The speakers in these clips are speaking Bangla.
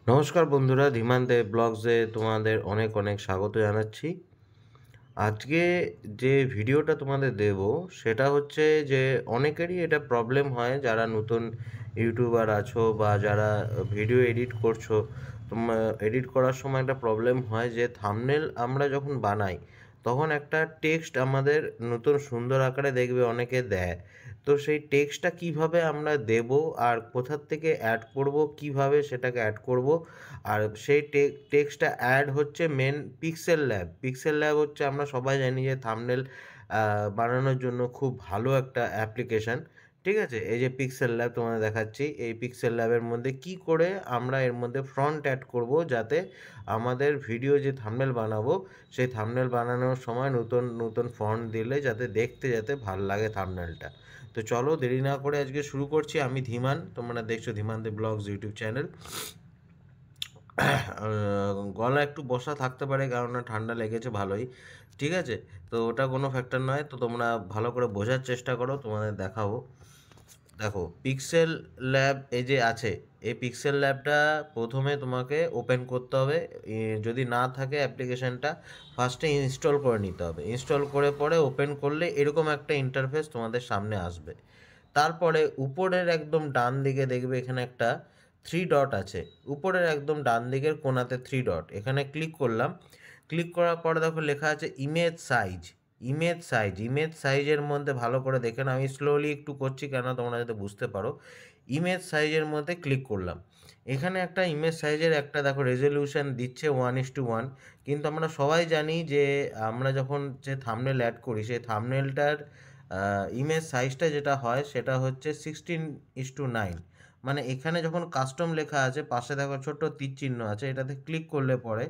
নমস্কার বন্ধুরা, ধীমান দেব ব্লগসে তোমাদের অনেক অনেক স্বাগত জানাচ্ছি। আজকে যে ভিডিওটা তোমাদের দেব সেটা হচ্ছে যে অনেকেরই এটা প্রবলেম হয়, যারা নতুন ইউটিউবার আছো বা যারা ভিডিও এডিট করছো। এডিট করার সময় একটা প্রবলেম হয় যে থাম্বনেল আমরা যখন বানাই তখন একটা টেক্সট আমাদের নতুন সুন্দর আকারে দেখবে অনেকে দেয়। তো সেই টেক্সটটা কিভাবে আমরা দেব আর কোথা থেকে অ্যাড করব, কিভাবে সেটাকে অ্যাড করব। আর সেই টেক্সটটা অ্যাড হচ্ছে মেন পিক্সেল ল্যাব হচ্ছে, আমরা সবাই জানি যে থাম্বনেল বানানোর জন্য খুব ভালো একটা অ্যাপ্লিকেশান। ঠিক আছে, এই যে পিক্সেল ল্যাব তোমাদের দেখাচ্ছি, এই পিক্সেল ল্যাবের মধ্যে কি করে আমরা এর মধ্যে ফ্রন্ট অ্যাড করব, যাতে আমাদের ভিডিও যে থাম্বনেল বানাবো সেই থাম্বনেল বানানোর সময় নতুন নতুন ফন্ট দিলে যাতে দেখতে যাতে ভাল লাগে থাম্বনেলটা। তো চলো দেরি না করে আজকে শুরু করছি। আমি ধীমান, তোমরা দেখছো ধীমান দে ব্লগস ইউটিউব চ্যানেল। গলা একটু বসা থাকতে পারে, কারণ ঠান্ডা লেগেছে ভালোই। ঠিক আছে, তো ওটা কোনো ফ্যাক্টর নয়। তো তোমরা ভালো করে বোঝার চেষ্টা করো, তোমাদের দেখাবো। দেখো পিক্সেল ল্যাব এই যে আছে, এই পিক্সেল ল্যাবটা প্রথমে তোমাকে ওপেন করতে হবে। যদি না থাকে অ্যাপ্লিকেশানটা, ফার্স্টে ইনস্টল করে নিতে হবে। ইনস্টল করে পরে ওপেন করলে এরকম একটা ইন্টারফেস তোমাদের সামনে আসবে। তারপরে উপরের একদম ডান দিকে দেখবে এখানে একটা থ্রি ডট আছে। উপরের একদম ডান দিকের কোণাতে থ্রি ডট, এখানে ক্লিক করলাম। ক্লিক করার পরে দেখো লেখা আছে ইমেজ সাইজের মধ্যে ভালো করে দেখেন, আমি স্লোলি একটু করছি কেন তোমরা যাতে বুঝতে পারো। ইমেজ সাইজের মধ্যে ক্লিক করলাম। এখানে একটা ইমেজ সাইজের একটা দেখো রেজলিউশন দিচ্ছে 1:1। কিন্তু আমরা সবাই জানি যে আমরা যখন যে থাম্বনেল অ্যাড করি সেই থাম্বনেলটার ইমেজ সাইজটা যেটা হয় সেটা হচ্ছে 16:9। মানে এখানে যখন কাস্টম লেখা আছে, পাশে দেখো ছোট্ট তীর চিহ্ন আছে, এটাতে ক্লিক করলে পরে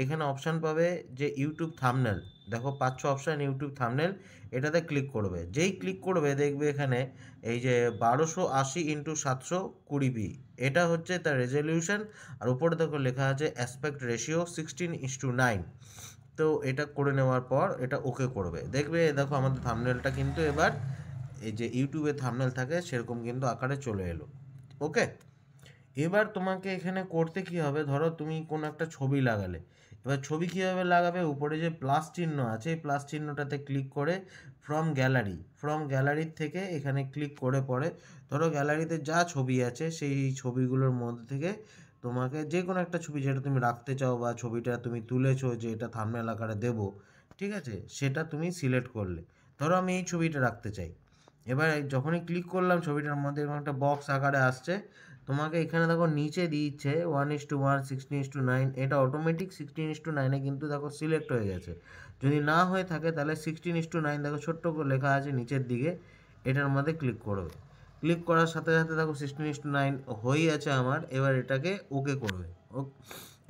এখানে অপশান পাবে যে ইউটিউব থাম্বনেল। দেখো পাচ্ছ অপশান ইউটিউব থাম্বনেল, এটাতে ক্লিক করবে। যেই ক্লিক করবে দেখবে এখানে এই যে 1280x720p, এটা হচ্ছে তার রেজলিউশন। আর উপরে দেখো লেখা আছে অ্যাসপেক্ট রেশিও 16:9। তো এটা করে নেওয়ার পর এটা ওকে করবে, দেখবে দেখো আমাদের থাম্বনেলটা কিন্তু এবার এই যে ইউটিউবে থাম্বনেল থাকে সেরকম কিন্তু আকারে চলে এলো। ওকে, এবার তোমাকে এখানে করতে কি হবে, ধরো তুমি কোনো একটা ছবি লাগালে। এবার ছবি কীভাবে লাগাবে, উপরে যে প্লাস চিহ্ন আছে এই প্লাস চিহ্নটাতে ক্লিক করে ফ্রম গ্যালারির থেকে এখানে ক্লিক করে পরে ধরো গ্যালারিতে যা ছবি আছে সেই ছবিগুলোর মধ্যে থেকে তোমাকে যে কোনো একটা ছবি যেটা তুমি রাখতে চাও বা ছবিটা তুমি তুলেছো যে এটা থাম্বনেল আকারে দেবো, ঠিক আছে, সেটা তুমি সিলেক্ট করলে। ধরো আমি এই ছবিটা রাখতে চাই। এবার যখনই ক্লিক করলাম ছবিটার মধ্যে এরকম একটা বক্স আকারে আসছে। তোমাকে এখানে দেখো নিচে দিচ্ছে 1:1 16:9, এটা অটোমেটিক 16:9 কিন্তু দেখো সিলেক্ট হয়ে গেছে। যদি না হয়ে থাকে তাহলে 16:9 দেখো ছোট্ট করে লেখা আছে নিচের দিকে, এটার মধ্যে ক্লিক করবে। ক্লিক করার সাথে সাথে দেখো 16:9 হয়েই আছে আমার। এবার এটাকে ওকে করবে,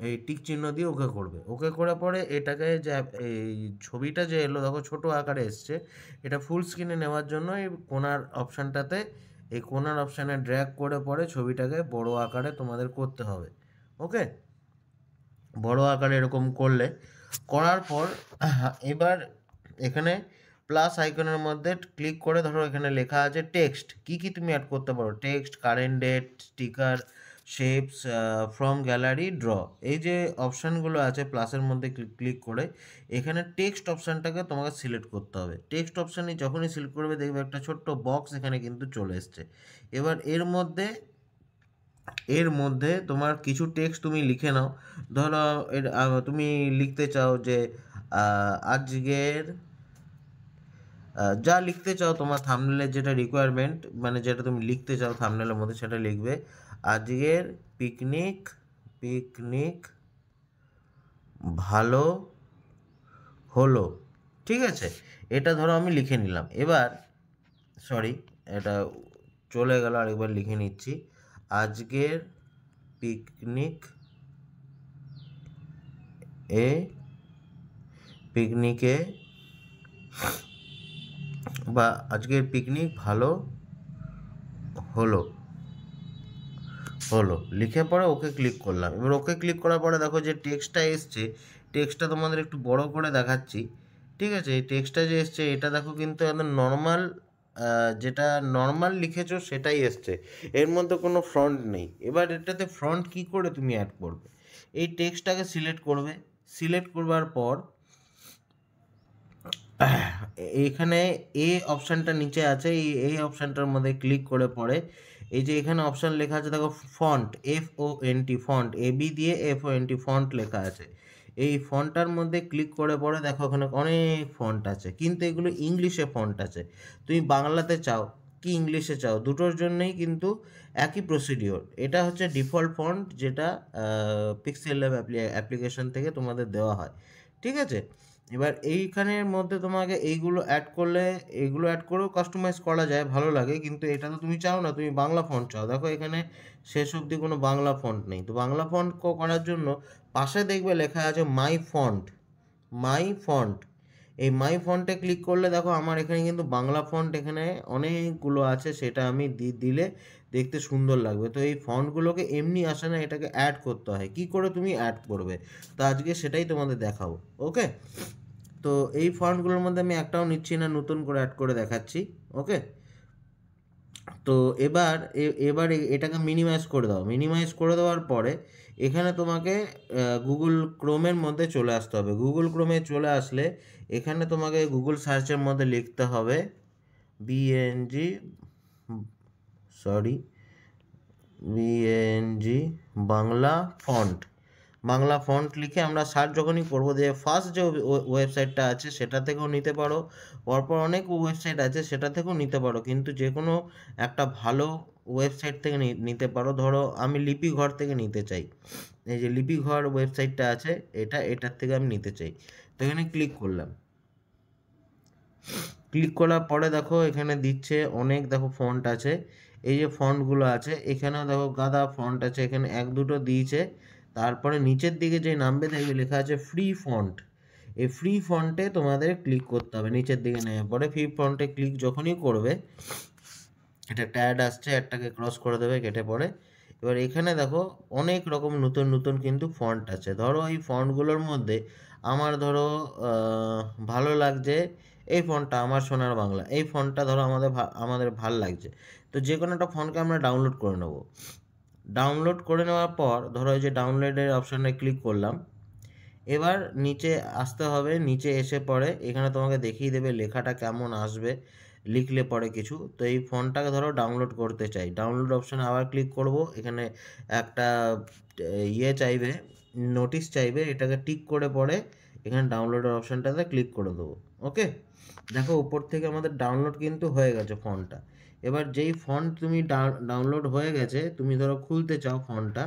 এই টিক চিহ্ন দিয়ে ওকে করবে। ওকে করে পরে এটাকে যে এই ছবিটা যে এলো দেখো ছোটো আকারে এসছে, এটা ফুল স্ক্রিনে নেওয়ার জন্য এই কোণার অপশানে ড্র্যাগ করে পরে ছবিটাকে বড় আকারে তোমাদের করতে হবে। ওকে, বড় আকারে এরকম করলে, করার পর এবার এখানে প্লাস আইকনের মধ্যে ক্লিক করে ধরো এখানে লেখা আছে টেক্সট, কি কি তুমি অ্যাড করতে পারো, text, current date, sticker, shapes, from gallery, draw. এই যে অপশানগুলো আছে প্লাসের মধ্যে ক্লিক করে এখানে টেক্সট অপশানটাকে তোমাকে সিলেক্ট করতে হবে। টেক্সট অপশানে যখনই সিলেক্ট করবে দেখবে একটা ছোট্ট বক্স এখানে কিন্তু চলে এসছে। এবার এর মধ্যে তোমার কিছু টেক্সট তুমি লিখে নাও। ধরো তুমি লিখতে চাও যে আজকের যা লিখতে চাও তোমার থাম্বনেলের যেটা রিকোয়ারমেন্ট, মানে যেটা তুমি লিখতে চাও থাম্বনেলের মধ্যে সেটা লিখবে। আজকের পিকনিক পিকনিক ভালো হলো। ঠিক আছে, এটা ধরো আমি লিখে নিলাম। এবার সরি, এটা চলে গেল, আরেকবার লিখে নিচ্ছি। আজকের পিকনিক এ পিকনিকে বা আজকের পিকনিক ভালো হলো হলো লিখে পরে ওকে ক্লিক করলাম। এবার ওকে ক্লিক করার পরে দেখো যে টেক্সটটা এসছে, টেক্সটটা তোমাদের একটু বড় করে দেখাচ্ছি। ঠিক আছে, এই টেক্সটটা যে এসছে এটা দেখো কিন্তু একদম নর্মাল যেটা নর্মাল লিখেছো সেটাই এসছে, এর মধ্যে কোনো ফ্রন্ট নেই। এবার এটাতে ফ্রন্ট কি করে তুমি অ্যাড করবে, এই টেক্সটটাকে সিলেক্ট করবে, সিলেক্ট করবার পর এইখানে এ অপশানটা নিচে আছে, এই অপশানটার মধ্যে ক্লিক করে পরে এই যে এখানে অপশান লেখা আছে দেখো ফন্ট, FONT ফন্ট, AB দিয়ে FONT ফন্ট লেখা আছে। এই ফন্টটার মধ্যে ক্লিক করে পরে দেখো ওখানে অনেক ফন্ট আছে, কিন্তু এগুলো ইংলিশে ফন্ট আছে। তুমি বাংলাতে চাও কি ইংলিশে চাও, দুটোর জন্যই কিন্তু একই প্রসিডিওর। এটা হচ্ছে ডিফল্ট ফন্ট, যেটা পিক্সেল ল্যাব অ্যাপ্লিকেশন থেকে তোমাদের দেওয়া হয়, ঠিক আছে। এবার এইখানের মধ্যে তোমাকে এইগুলো অ্যাড করলে, এইগুলো অ্যাড করেও কাস্টমাইজ করা যায়, ভালো লাগে, কিন্তু এটা তো তুমি চাও না, তুমি বাংলা ফন্ট চাও। দেখো এখানে শেষ অবধি কোনো বাংলা ফন্ট নেই। তো বাংলা ফন্ট করার জন্য পাশে দেখবে লেখা আছে মাই ফন্ট, মাই ফন্ট। এই মাই ফন্টে ক্লিক করলে দেখো আমার এখানে কিন্তু বাংলা ফন্ট এখানে অনেকগুলো আছে, সেটা আমি দিলে দেখতে সুন্দর লাগবে। তো এই ফন্টগুলোকে এমনি আসে না, এটাকে অ্যাড করতে হয়। কি করে তুমি অ্যাড করবে, তো আজকে সেটাই তোমাদের দেখাবো, ওকে। তো এই ফন্টগুলোর মধ্যে আমি একটাও নিচ্ছি না, নতুন করে অ্যাড করে দেখাচ্ছি, ওকে। তো এবার এটাকে মিনিমাইজ করে দাও। মিনিমাইজ করে দেওয়ার পরে এখানে তোমাকে গুগল ক্রোমের মধ্যে চলে আসতে হবে। গুগল ক্রোমে চলে আসলে এখানে তোমাকে গুগল সার্চের মধ্যে লিখতে হবে BNG, sorry, BNG Bangla font. Bangla font লিখে আমরা সার্চ যখনই করবো, যে ফার্স্ট যে ওয়েবসাইটটা আছে সেটা থেকেও নিতে পারো, পরপর অনেক ওয়েবসাইট আছে সেটা থেকেও নিতে পারো, কিন্তু যে কোনো একটা ভালো ওয়েবসাইট থেকে নিতে পারো। ধরো আমি লিপিঘর থেকে নিতে চাই, এই যে লিপিঘর ওয়েবসাইটটা আছে, এটার থেকে আমি নিতে চাই। তো এখানে ক্লিক করলাম, ক্লিক করার পরে দেখো এখানে দিচ্ছে অনেক, দেখো ফন্ট আছে, এই যে ফন্টগুলো আছে এখানেও দেখো গাদা ফন্ট আছে, এখানে এক দুটো দিয়েছে। তারপরে নিচের দিকে যে নামবে দেখবে লেখা আছে ফ্রি ফন্ট। এই ফ্রি ফন্টে তোমাদের ক্লিক করতে হবে, নিচের দিকে নেমে পরে ফ্রি ফন্টে ক্লিক যখনই করবে এটা একটা অ্যাড আসছে, অ্যাডটাকে ক্রস করে দেবে কেটে পড়ে। এবার এখানে দেখো অনেক রকম নতুন নতুন কিন্তু ফন্ট আছে। ধরো এই ফন্টগুলোর মধ্যে আমার ধরো ভালো লাগছে এই ফন্টটা, আমার সোনার বাংলা, এই ফন্টটা ধরো আমাদের ভাল লাগছে। তো যে কোনো একটা ফন্টকে আমরা ডাউনলোড করে নেব। ডাউনলোড করে নেওয়ার পর ধরো এই যে ডাউনলোডের অপশানে ক্লিক করলাম। এবার নিচে আসতে হবে, নিচে এসে পরে এখানে তোমাকে দেখিয়ে দেবে লেখাটা কেমন আসবে লিখলে পরে কিছু। তো এই ফন্টটাকে ধরো ডাউনলোড করতে চাই, ডাউনলোড অপশানে আবার ক্লিক করব। এখানে একটা চাইবে, নোটিশ চাইবে, এটাকে টিক করে পরে এখানে ডাউনলোডের অপশানটাতে ক্লিক করে দেবো, ওকে। দেখো উপর থেকে আমাদের ডাউনলোড কিন্তু হয়ে গেছে ফন্টটা। এবার যেই ফন্ট তুমি ডাউনলোড হয়ে গেছে, তুমি ধরো খুলতে চাও ফন্টটা,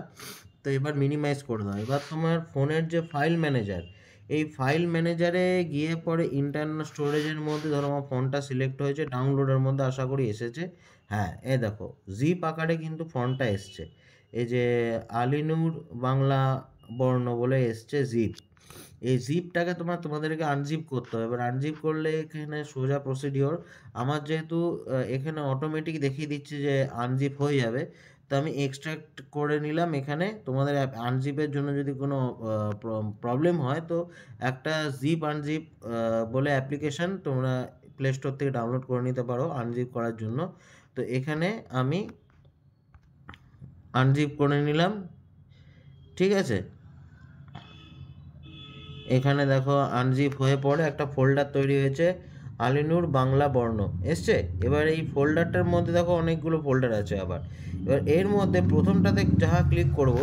তো এবার মিনিমাইজ করে দাও। এবার তোমার ফোনের যে ফাইল ম্যানেজার, এই ফাইল ম্যানেজারে গিয়ে পরে ইন্টারনাল স্টোরেজের মধ্যে ধরো আমার ফোনটা সিলেক্ট হয়েছে, ডাউনলোডের মধ্যে আশা করি এসেছে। হ্যাঁ, এ দেখো জিপ আকারে কিন্তু ফন্টটা এসছে, এই যে আলিনুর বাংলা বর্ণ বলে এসছে জিপ। এই জিপটাকে তোমাদেরকে আনজিপ করতে হবে। এবার আনজিপ করলে এখানে সোজা প্রসিডিওর, আমার যেহেতু এখানে অটোমেটিক দেখিয়ে দিচ্ছে যে আনজিপ হয়ে যাবে, তো আমি এক্সট্রাক্ট করে নিলাম। এখানে তোমাদের আনজিপের জন্য যদি কোনো প্রবলেম হয়, তো একটা জিপ আনজিপ বলে অ্যাপ্লিকেশান তোমরা প্লে স্টোর থেকে ডাউনলোড করে নিতে পারো আনজিপ করার জন্য। তো এখানে আমি আনজিপ করে নিলাম, ঠিক আছে। এখানে দেখো আনজিপ হয়ে পড়ে একটা ফোল্ডার তৈরি হয়েছে, আলিনুর বাংলা বর্ণ এসছে। এবার এই ফোল্ডারটার মধ্যে দেখো অনেকগুলো ফোল্ডার আছে আবার। এবার এর মধ্যে প্রথমটাতে যাহা ক্লিক করব,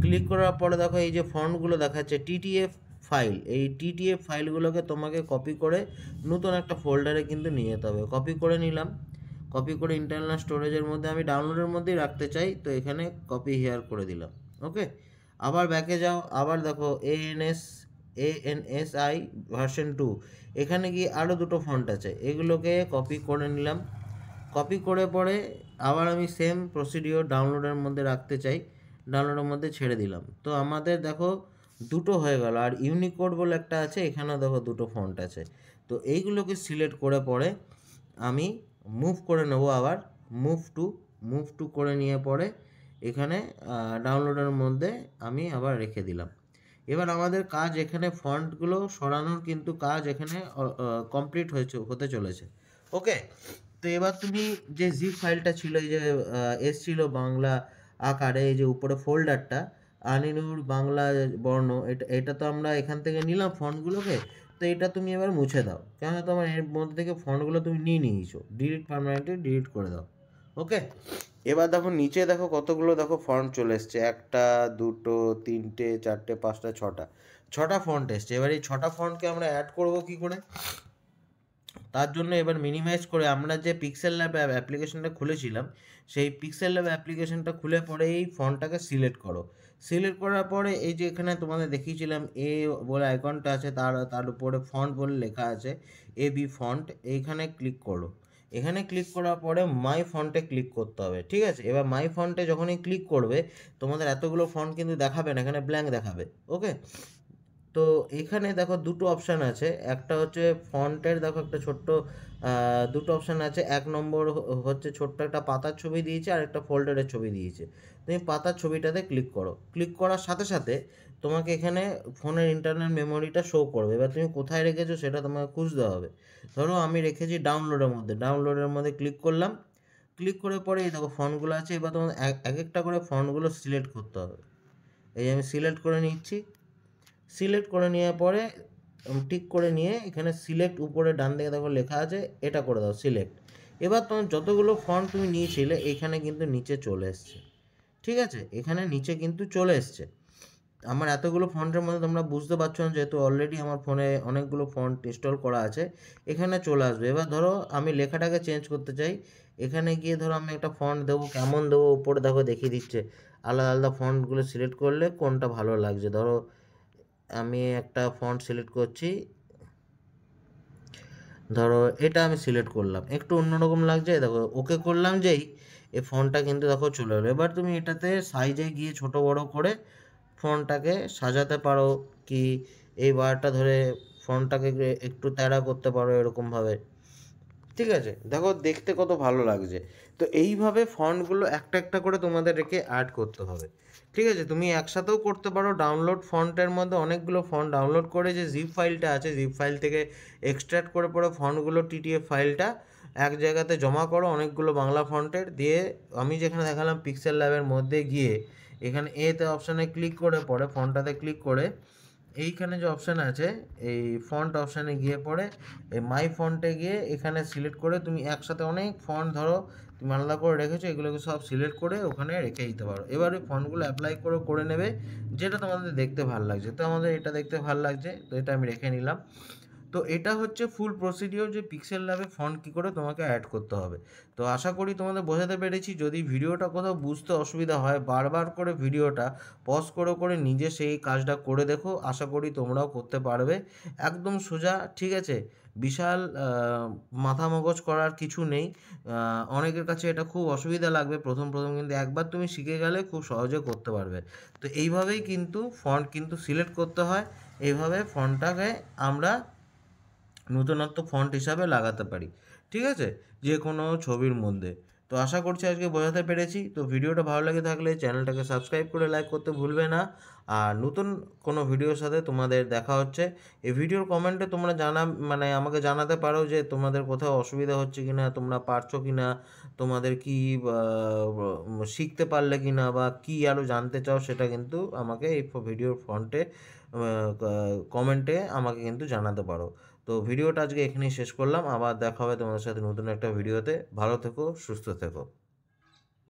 ক্লিক করার পরে দেখো এই যে ফন্টগুলো দেখাচ্ছে TTF ফাইল, এই TTF ফাইলগুলোকে তোমাকে কপি করে নতুন একটা ফোল্ডারে কিন্তু নিয়ে যেতে হবে। কপি করে নিলাম, কপি করে ইন্টারনাল স্টোরেজের মধ্যে আমি ডাউনলোডের মধ্যেই রাখতে চাই, তো এখানে কপি হিয়ার করে দিলাম, ওকে। আবার ব্যাকে যাও, আবার দেখো ANSI ভার্সন 2, এখানে গিয়ে আরও দুটো ফন্ট আছে, এগুলোকে কপি করে নিলাম। কপি করে পরে আবার আমি সেম প্রসিডিওর ডাউনলোডের মধ্যে রাখতে চাই, ডাউনলোডের মধ্যে ছেড়ে দিলাম। তো আমাদের দেখো দুটো হয়ে গেল। আর ইউনিকোড বলে একটা আছে, এখানেও দেখো দুটো ফন্ট আছে। তো এইগুলোকে সিলেক্ট করে পরে আমি মুভ করে নেব, আবার মুভ টু করে নিয়ে পরে এখানে ডাউনলোডের মধ্যে আমি আবার রেখে দিলাম। এবার আমাদের কাজ এখানে ফন্টগুলো সরানোর কিন্তু কাজ এখানে কমপ্লিট হতে চলেছে, ওকে, তো এবার তুমি যে জিপ ফাইলটা ছিল, এই যে এসছিল বাংলা আকারে, এই যে উপরে ফোল্ডারটা আনিনুর বাংলা বর্ণ, এটা এটা তো আমরা এখান থেকে নিলাম ফন্টগুলোকে। তো এটা তুমি এবার মুছে দাও, কেননা তোমার এর মধ্যে থেকে ফন্টগুলো তুমি নিয়ে নিয়েছো, ডিলিট, পারমানেন্টলি ডিলিট করে দাও। ওকে, এবার দেখো নিচে দেখো কতগুলো দেখো ফন্ট চলে এসছে, একটা, দুটো, তিনটে, চারটে, পাঁচটা, ছটা ফন্ট এসছে। এবার এই ছটা ফন্টকে আমরা অ্যাড করব কি করে? তার জন্য এবার মিনিমাইজ করে আমরা যে পিক্সেল ল্যাব অ্যাপ্লিকেশনটা খুলেছিলাম, সেই পিক্সেল ল্যাব অ্যাপ্লিকেশনটা খুলে পরে এই ফন্টটাকে সিলেক্ট করো। সিলেক্ট করার পরে এই যে এখানে তোমাদের দেখিয়েছিলাম এ বলে আইকনটা আছে, তার তার উপরে ফন্ট বলে লেখা আছে এ বি ফন্ট, এইখানে ক্লিক করো। এখানে ক্লিক করার পরে মাই ফন্টে ক্লিক করতে হবে, ঠিক আছে? এবার মাই ফন্টে যখনই ক্লিক করবে তোমাদের এতগুলো ফন্ট কিন্তু দেখাবে না, এখানে ব্ল্যাঙ্ক দেখাবে। ওকে, তো এখানে দেখো দুটো অপশান আছে, একটা হচ্ছে ফন্টের, দেখো একটা ছোট্ট দুটো অপশান আছে। এক নম্বর হচ্ছে ছোট্ট একটা পাতার ছবি দিয়েছে, আর একটা ফোল্ডারের ছবি দিয়েছে। তুমি পাতার ছবিটাতে ক্লিক করো, ক্লিক করার সাথে সাথে তোমাকে এখানে ফোনের ইন্টারনাল মেমোরিটা শো করবে। এবার তুমি কোথায় রেখেছো সেটা তোমাকে খুঁজতে হবে। ধরো আমি রেখেছি ডাউনলোডের মধ্যে, ডাউনলোডের মধ্যে ক্লিক করলাম। ক্লিক করে পরে এই দেখো ফন্টগুলো আছে, এবার তোমার এক একটা করে ফন্টগুলো সিলেক্ট করতে হবে। এই আমি সিলেক্ট করে নিচ্ছি। সিলেক্ট করে নেওয়ার পরে টিক করে নিয়ে এখানে সিলেক্ট উপরে ডান দিকে দেখো লেখা আছে, এটা করে দাও সিলেক্ট। এবার তোমার যতগুলো ফন্ট তুমি নিয়েছিলে এখানে কিন্তু নিচে চলে এসছে, ঠিক আছে? এখানে নিচে কিন্তু চলে এসছে। আমার এতগুলো ফন্টের মধ্যে তোমরা বুঝতে পারছো না, যেহেতু অলরেডি আমার ফোনে অনেকগুলো ফন্ট ইনস্টল করা আছে, এখানে চলে আসবে। এবার ধরো আমি লেখাটাকে চেঞ্জ করতে চাই, এখানে গিয়ে ধরো আমি একটা ফন্ট দেবো, কেমন দেবো উপরে দেখো দেখিয়ে দিচ্ছে, আলাদা আলাদা ফন্টগুলো সিলেক্ট করলে কোনটা ভালো লাগছে। ধরো আমি একটা ফন্ট সিলেক্ট করছি, ধরো এটা আমি সিলেক্ট করলাম, একটু অন্যরকম লাগছে, দেখো ওকে করলাম যেই, এই ফন্টটা কিন্তু দেখো চলে এলো। এবার তুমি এটাতে সাইজে গিয়ে ছোট বড় করে ফন্টটাকে সাজাতে পারো, কি এই বারটা ধরে ফন্টটাকে একটু তেড়া করতে পারো এরকমভাবে, ঠিক আছে? দেখো দেখতে কত ভালো লাগছে। তো এইভাবে ফন্টগুলো একটা একটা করে তোমাদের রেখে অ্যাড করতে হবে, ঠিক আছে? তুমি একসাথেও করতে পারো। ডাউনলোড ফন্টের মধ্যে অনেকগুলো ফন্ট ডাউনলোড করে যে জিপ ফাইলটা আছে, জিপ ফাইল থেকে এক্সট্র্যাক্ট করে পরে ফন্টগুলো টিটিএফ ফাইলটা এক জায়গাতে জমা করো অনেকগুলো বাংলা ফন্টের দিয়ে। আমি যেখানে দেখালাম পিক্সেল ল্যাবের মধ্যে গিয়ে এখানে এতে অপশানে ক্লিক করে পরে ফন্টটাতে ক্লিক করে এইখানে যে অপশান আছে এই ফন্ট অপশানে গিয়ে পরে এই মাই ফন্টে গিয়ে এখানে সিলেক্ট করে তুমি একসাথে অনেক ফন্ট ধরো তুমি আলাদা করে রেখেছো, এগুলোকে সব সিলেক্ট করে ওখানে রেখে দিতে পারো। এবার ওই ফন্টগুলো অ্যাপ্লাই করে নেবে যেটা তোমাদের দেখতে ভালো লাগছে। তো আমাদের এটা দেখতে ভালো লাগছে, তো এটা আমি রেখে নিলাম। তো এটা হচ্ছে ফুল প্রসিডিওর যে পিক্সেল ল্যাবে ফন্ট কী করে তোমাকে অ্যাড করতে হবে। তো আশা করি তোমাদের বোঝাতে পেরেছি। যদি ভিডিওটা কোথাও বুঝতে অসুবিধা হয় বারবার করে ভিডিওটা পজ করে করে নিজে সেই কাজটা করে দেখো, আশা করি তোমরাও করতে পারবে। একদম সোজা, ঠিক আছে? বিশাল মাথা মগজ করার কিছু নেই। অনেকের কাছে এটা খুব অসুবিধা লাগবে প্রথম প্রথম, কিন্তু একবার তুমি শিখে গেলে খুব সহজে করতে পারবে। তো এইভাবেই কিন্তু ফন্ট কিন্তু সিলেক্ট করতে হয়, এইভাবে ফন্টটাকে আমরা নতুনত্ব ফন্ট হিসাবে লাগাতে পারি, ঠিক আছে? যে কোনো ছবির মধ্যে। তো আশা করছি আজকে বোঝাতে পেরেছি। তো ভিডিওটা ভালো লেগে থাকলে চ্যানেলটাকে সাবস্ক্রাইব করে লাইক করতে ভুলবে না। আর নতুন কোনো ভিডিওর সাথে তোমাদের দেখা হচ্ছে। এই ভিডিওর কমেন্টে তোমরা মানে আমাকে জানাতে পারো যে তোমাদের কোথাও অসুবিধা হচ্ছে কি না, তোমরা পারছো কি না, তোমাদের কি শিখতে পারলে কি না, বা কী আরও জানতে চাও সেটা কিন্তু আমাকে এই ভিডিওর ফন্টে কমেন্টে আমাকে কিন্তু জানাতে পারো। তো ভিডিওটা আজকে এখানেই শেষ করলাম, আবার দেখা হবে তোমাদের সাথে নতুন একটা ভিডিওতে। ভালো থেকো, সুস্থ থেকো।